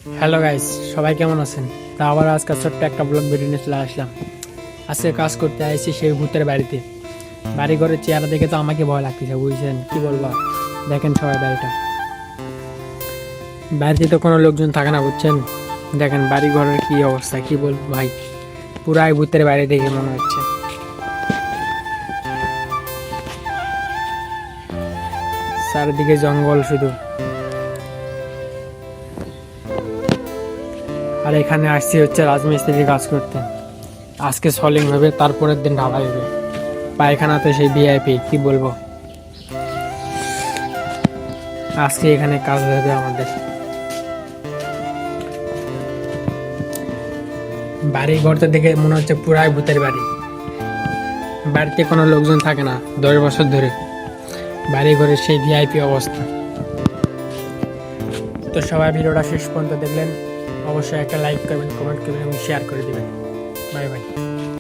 Hello guys, সবাই কেমন আছেন? তা আবার আজকে ছোট্ট একটা ব্লগ ভিডিও নিয়ে চলে আসলাম। আজকে কাজ করতে আইছি সেই ভূতের বাড়িতে। বাড়ি ঘরের চেহারা দেখে তো আমাকে ভয় লাগতেছে, বুঝছেন কি বলবো? দেখেন সবাই বাড়িটা, বাড়িতে তো কোনো লোকজন থাকে না, বুঝছেন? দেখেন বাড়ি ঘরের কি অবস্থা, কি বলবো ভাই, পুরাই ভূতের বাড়ি দেখে মনে হচ্ছে। চারিদিকে জঙ্গল শুধু। আর এখানে আসছি হচ্ছে রাজমিস্ত্রির কাজ করতে। আজকে সলিং হবে, তারপরের দিন ঢালাই হবে। পায়খানাতে সেই ভিআইপি, কি বলবো, আজকে এখানে কাজ হবে আমাদের। বাড়ি ঘরটা দেখে মনে হচ্ছে পুরাই ভূতের বাড়ি। বাড়িতে কোনো লোকজন থাকে না 10 বছর ধরে। বাড়ি ঘরের সেই ভিআইপি অবস্থা। তো সবাই ভিডিওটা শেষ পর্যন্ত দেখলেন, অবশ্যই একটা লাইক করবেন, কমেন্ট করবেন এবং শেয়ার করে দেবেন। Bye bye.